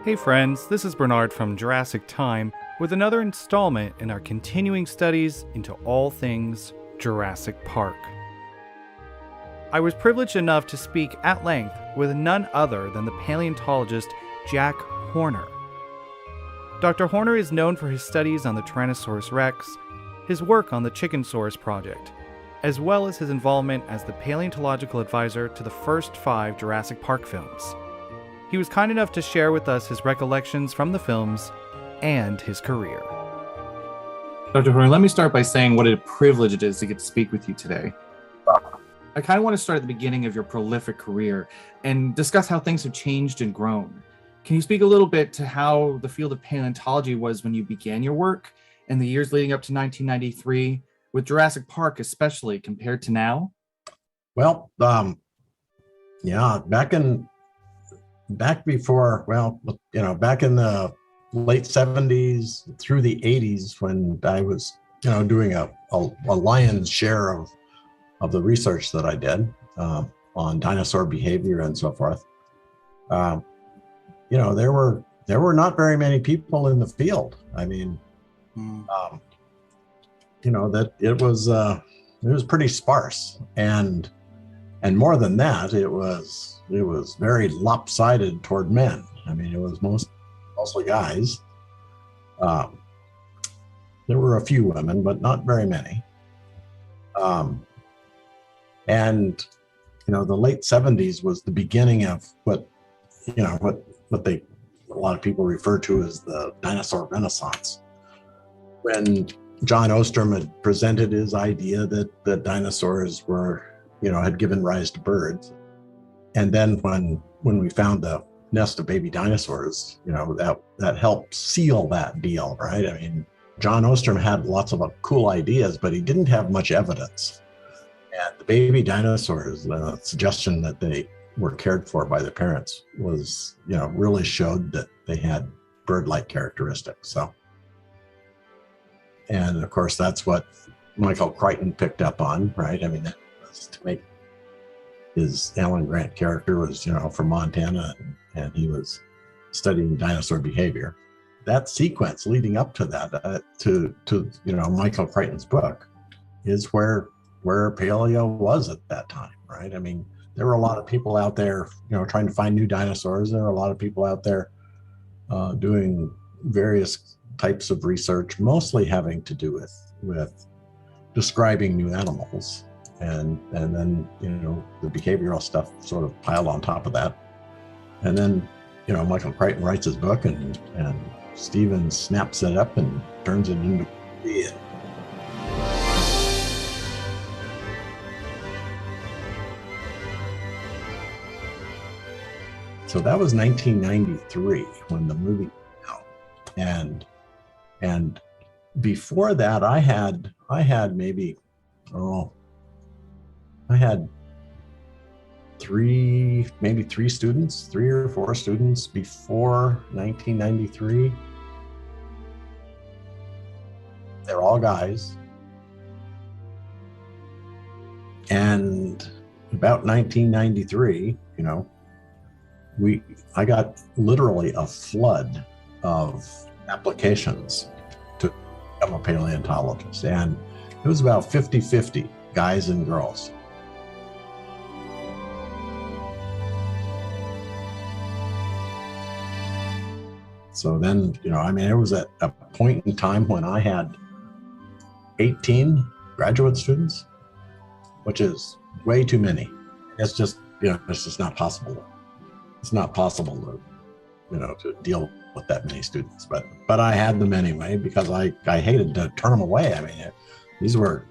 Hey friends, this is Bernard from Jurassic Time with another installment in our continuing studies into all things Jurassic Park. I was privileged enough to speak at length with none other than the paleontologist Jack Horner. Dr. Horner is known for his studies on the Tyrannosaurus rex, his work on the Chickensaurus project, as well as his involvement as the paleontological advisor to the first 5 Jurassic Park films. He was kind enough to share with us his recollections from the films and his career. Dr. Horner, let me start by saying what a privilege it is to get to speak with you today. I kind of want to start at the beginning of your prolific career and discuss how things have changed and grown. Can you speak a little bit to how the field of paleontology was when you began your work in the years leading up to 1993, with Jurassic Park especially, compared to now? Well, back in the late 70s through the 80s, when I was, doing a lion's share of the research that I did on dinosaur behavior and so forth, there were not very many people in the field. I mean, that it was pretty sparse, and more than that, it was very lopsided toward men. I mean, it was mostly guys. There were a few women, but not very many. And the late 70s was the beginning of what a lot of people refer to as the dinosaur renaissance, when John Ostrom had presented his idea that dinosaurs had given rise to birds. And then when we found the nest of baby dinosaurs, that helped seal that deal, right? I mean, John Ostrom had lots of cool ideas, but he didn't have much evidence. And the baby dinosaurs, the suggestion that they were cared for by their parents was, really showed that they had bird-like characteristics. So, and of course, that's what Michael Crichton picked up on, right? I mean, that was to make his Alan Grant character was, from Montana, and he was studying dinosaur behavior. That sequence leading up to that, to Michael Crichton's book, is where paleo was at that time, right? I mean, there were a lot of people out there, trying to find new dinosaurs. There were a lot of people out there doing various types of research, mostly having to do with describing new animals. And then, the behavioral stuff sort of piled on top of that. And then, Michael Crichton writes his book, and Stephen snaps it up and turns it into it. So that was 1993 when the movie came out. And before that, I had three or four students before 1993. They're all guys. And about 1993, I got literally a flood of applications to become a paleontologist. And it was about 50-50, guys and girls. So then, it was at a point in time when I had 18 graduate students, which is way too many. It's just, it's just not possible. It's not possible to deal with that many students. But I had them anyway, because I hated to turn them away. I mean, these were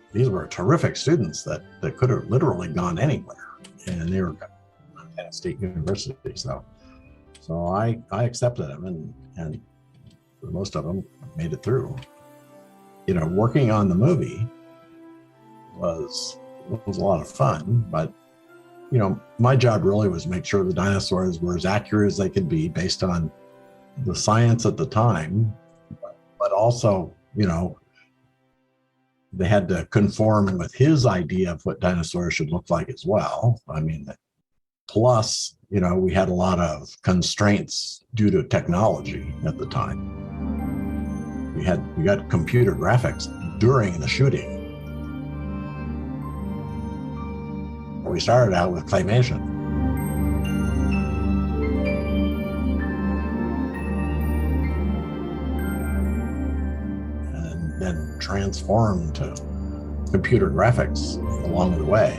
terrific students that could have literally gone anywhere, and they were at Montana State University. So I accepted them, and most of them made it through. Working on the movie was a lot of fun, but my job really was to make sure the dinosaurs were as accurate as they could be based on the science at the time, but also, they had to conform with his idea of what dinosaurs should look like as well. I mean, plus, we had a lot of constraints due to technology at the time. We got computer graphics during the shooting. We started out with claymation. And then transformed to computer graphics along the way.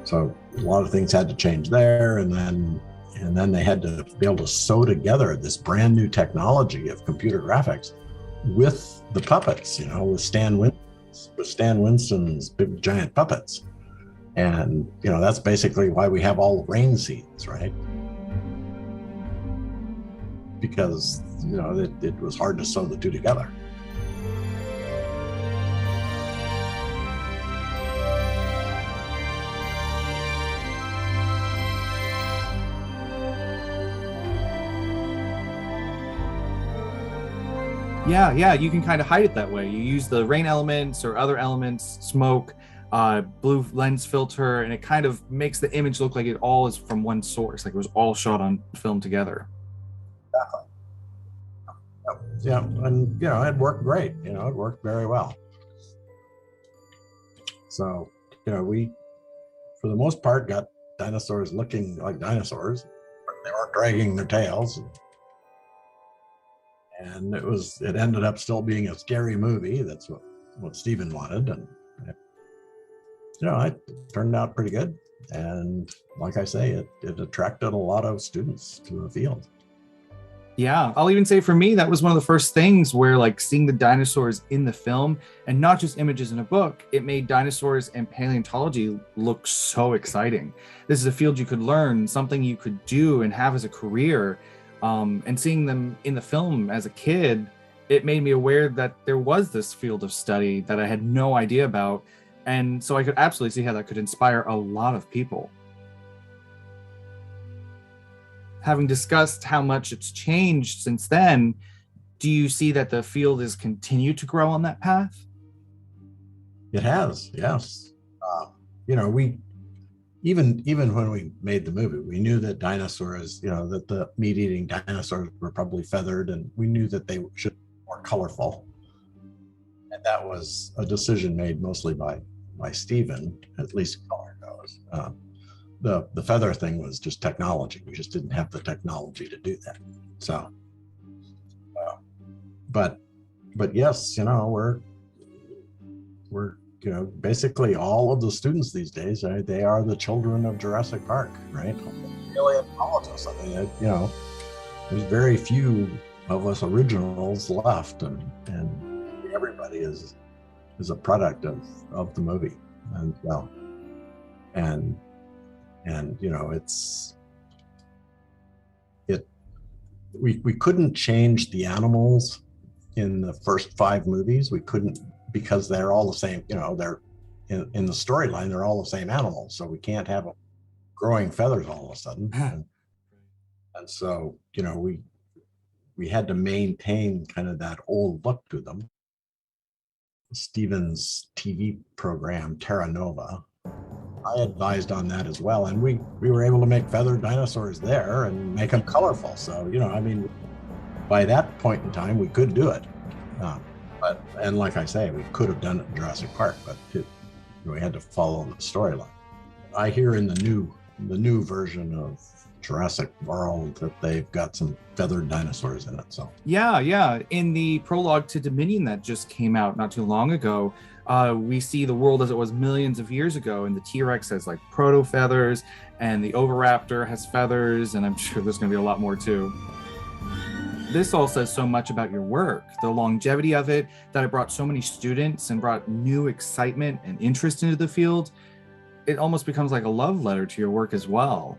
So a lot of things had to change there, and then they had to be able to sew together this brand new technology of computer graphics with the puppets, with Stan Winston's big giant puppets. And that's basically why we have all the rain scenes, right? Because it was hard to sew the two together. Yeah, you can kind of hide it that way. You use the rain elements or other elements, smoke, blue lens filter, and it kind of makes the image look like it all is from one source, like it was all shot on film together. Yeah, and it worked great. It worked very well. So we, for the most part, got dinosaurs looking like dinosaurs. They weren't dragging their tails. And it ended up still being a scary movie. That's what Steven wanted. And, it turned out pretty good. And like I say, it attracted a lot of students to the field. Yeah, I'll even say for me, that was one of the first things where seeing the dinosaurs in the film and not just images in a book, it made dinosaurs and paleontology look so exciting. This is a field you could learn, something you could do and have as a career. And seeing them in the film as a kid, it made me aware that there was this field of study that I had no idea about. And so I could absolutely see how that could inspire a lot of people. Having discussed how much it's changed since then, do you see that the field has continued to grow on that path? It has, yes. We even when we made the movie, we knew that dinosaurs, that the meat-eating dinosaurs were probably feathered, and we knew that they should be more colorful. And that was a decision made mostly by Steven, at least color goes. The feather thing was just technology. We just didn't have the technology to do that. So, but yes, we're basically all of the students these days, they are the children of Jurassic Park, right? Paleontologists. There's very few of us originals left, and everybody is a product of the movie, and we couldn't change the animals in the first 5 movies. We couldn't, because they're all the same, they're in the storyline, they're all the same animals. So we can't have them growing feathers all of a sudden. And so, we had to maintain kind of that old look to them. Steven's TV program, Terra Nova, I advised on that as well. And we were able to make feathered dinosaurs there and make them colorful. So, by that point in time, we could do it. And like I say, we could have done it in Jurassic Park, but we had to follow the storyline. I hear in the new version of Jurassic World that they've got some feathered dinosaurs in it. So yeah. In the prologue to Dominion that just came out not too long ago, we see the world as it was millions of years ago, and the T-Rex has proto feathers, and the Oviraptor has feathers, and I'm sure there's going to be a lot more too. This all says so much about your work, the longevity of it, that it brought so many students and brought new excitement and interest into the field. It almost becomes like a love letter to your work as well.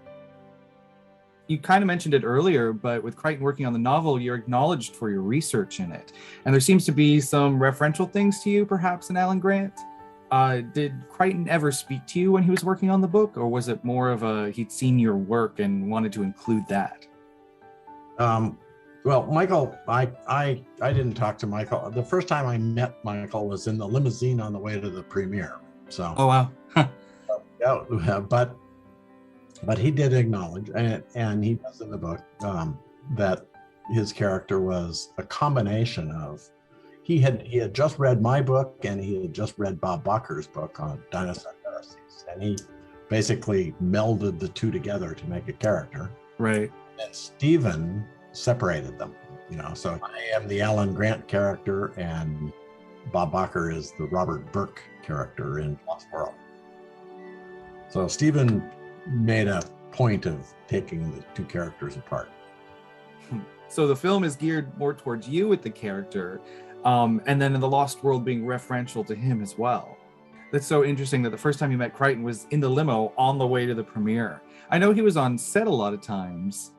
You kind of mentioned it earlier, but with Crichton working on the novel, you're acknowledged for your research in it. And there seems to be some referential things to you, perhaps, in Alan Grant. Did Crichton ever speak to you when he was working on the book, or was it more of a he'd seen your work and wanted to include that? Well, Michael, I didn't talk to Michael. The first time I met Michael was in the limousine on the way to the premiere. So, Oh, wow. yeah, but he did acknowledge, and he does in the book, that his character was a combination of, he had just read my book and he had just read Bob Bacher's book on dinosaur heresies, and he basically melded the two together to make a character. Right. And Stephen separated them, so I am the Alan Grant character and Bob Bacher is the Robert Burke character in Lost World. So Stephen made a point of taking the two characters apart. So the film is geared more towards you with the character, and then in the Lost World being referential to him as well. That's so interesting that the first time you met Crichton was in the limo on the way to the premiere. I know he was on set a lot of times.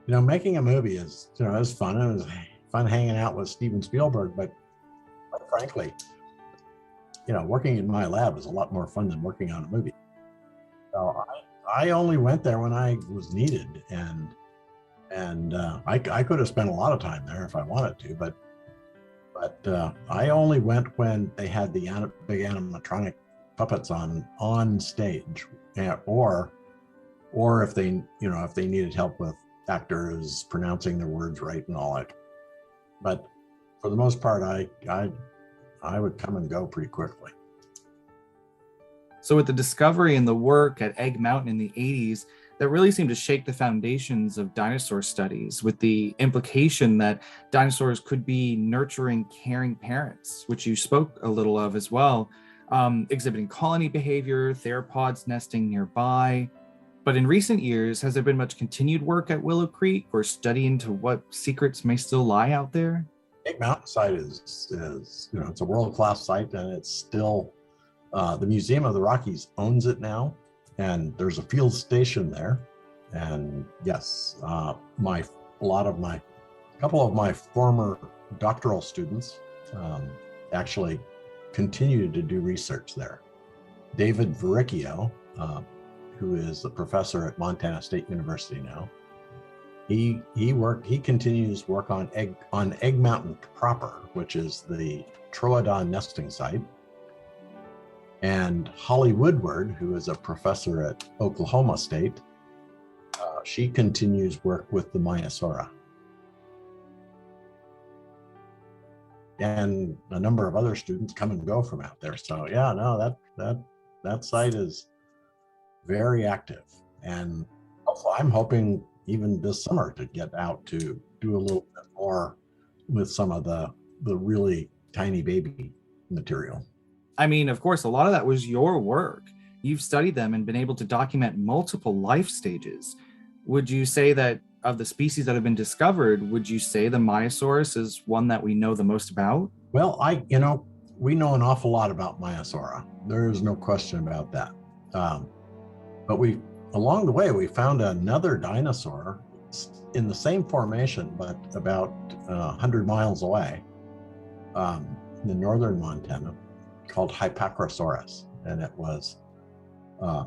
Making a movie is, it was fun. It was fun hanging out with Steven Spielberg, but quite frankly, working in my lab is a lot more fun than working on a movie. So I only went there when I was needed, and I could have spent a lot of time there if I wanted to, but I only went when they had the big animatronic puppets on stage, or if they needed help with actors pronouncing their words right and all that. But for the most part, I would come and go pretty quickly. So with the discovery and the work at Egg Mountain in the 80s, that really seemed to shake the foundations of dinosaur studies, with the implication that dinosaurs could be nurturing, caring parents, which you spoke a little of as well, exhibiting colony behavior, theropods nesting nearby. But in recent years, has there been much continued work at Willow Creek or study into what secrets may still lie out there? Egg Mountain site is it's a world-class site, and it's still, the Museum of the Rockies owns it now, and there's a field station there. And yes, a couple of my former doctoral students actually continue to do research there. David Verricchio, who is a professor at Montana State University now, he continues work on Egg Mountain proper, which is the Troodon nesting site. And Holly Woodward, who is a professor at Oklahoma State, she continues work with the Maiasaura. And a number of other students come and go from out there. So yeah, no, that site is very active. And I'm hoping even this summer to get out to do a little bit more with some of the really tiny baby material. I mean, of course, a lot of that was your work. You've studied them and been able to document multiple life stages. Would you say that of the species that have been discovered, would you say the Maiasaurus is one that we know the most about? Well, we know an awful lot about Maiasaura. There is no question about that. But along the way, we found another dinosaur in the same formation, but about 100 miles away, in northern Montana, called Hypacrosaurus. And it was a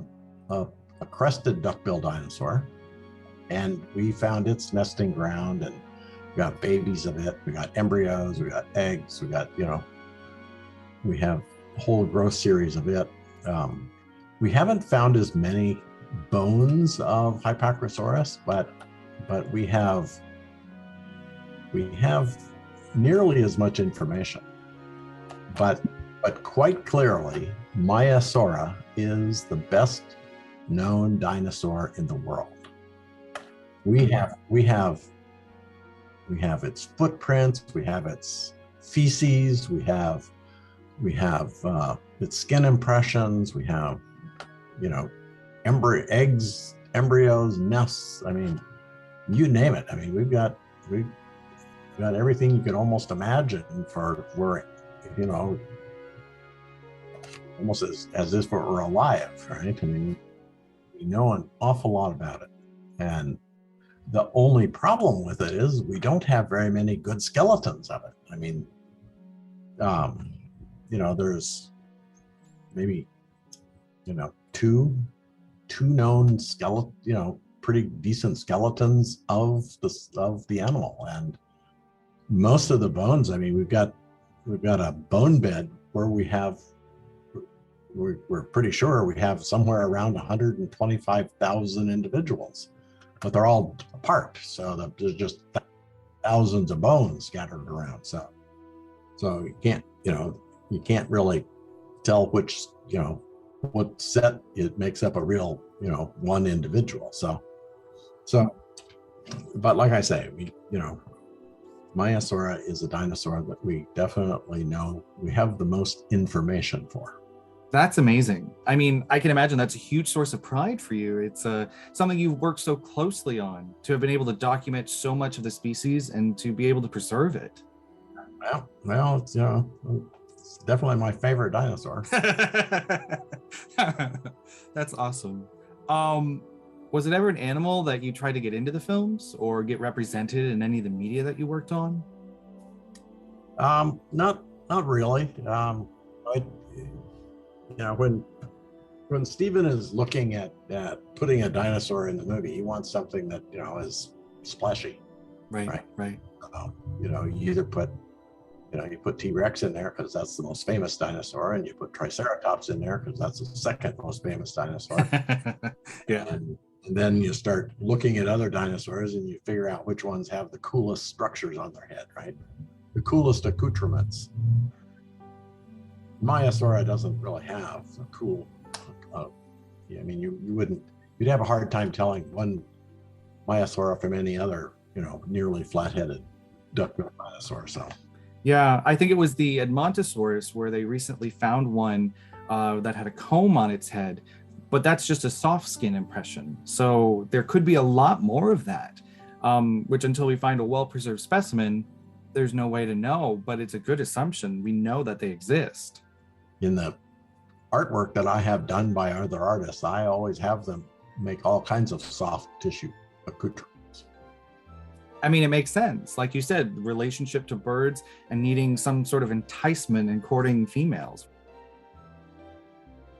crested duckbill dinosaur. And we found its nesting ground, and we got babies of it. We got embryos, we got eggs, we have a whole growth series of it. We haven't found as many bones of Hypacrosaurus, but we have nearly as much information. But quite clearly, Maiasaura is the best known dinosaur in the world. We have its footprints, we have its feces, we have its skin impressions, we have eggs, embryos, nests. I mean, you name it. I mean, we've got everything you could almost imagine for almost as if it were alive, right? I mean, we know an awful lot about it. And the only problem with it is we don't have very many good skeletons of it. I mean, there's maybe, two known pretty decent skeletons of the animal. And most of the bones, I mean, we've got a bone bed where we're pretty sure we have somewhere around 125,000 individuals, but they're all apart. So there's just thousands of bones scattered around. So you can't really tell which, what set it makes up a real, one individual. So, but like I say, Maiasaura is a dinosaur that we definitely know we have the most information for. That's amazing. I mean, I can imagine that's a huge source of pride for you. It's something you've worked so closely on, to have been able to document so much of the species and to be able to preserve it. Well, it's definitely my favorite dinosaur. That's awesome. Was it ever an animal that you tried to get into the films or get represented in any of the media that you worked on? Not really. When Steven is looking at putting a dinosaur in the movie, he wants something that is splashy. Right. You either put you put T-Rex in there because that's the most famous dinosaur, and you put Triceratops in there because that's the second most famous dinosaur. Yeah. And then you start looking at other dinosaurs and you figure out which ones have the coolest structures on their head, right? The coolest accoutrements. Maiasaura doesn't really have a cool, you'd have a hard time telling one Maiasaura from any other, nearly flat-headed duck-billed dinosaur. So. Yeah, I think it was the Edmontosaurus where they recently found one that had a comb on its head, but that's just a soft skin impression. So there could be a lot more of that, which until we find a well-preserved specimen, there's no way to know, but it's a good assumption. We know that they exist. In the artwork that I have done by other artists, I always have them make all kinds of soft tissue accoutrements. I mean, it makes sense. Like you said, the relationship to birds and needing some sort of enticement in courting females.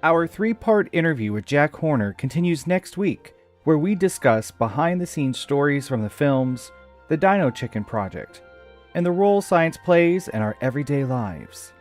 Our 3-part interview with Jack Horner continues next week, where we discuss behind-the-scenes stories from the films, the Dino Chicken Project, and the role science plays in our everyday lives.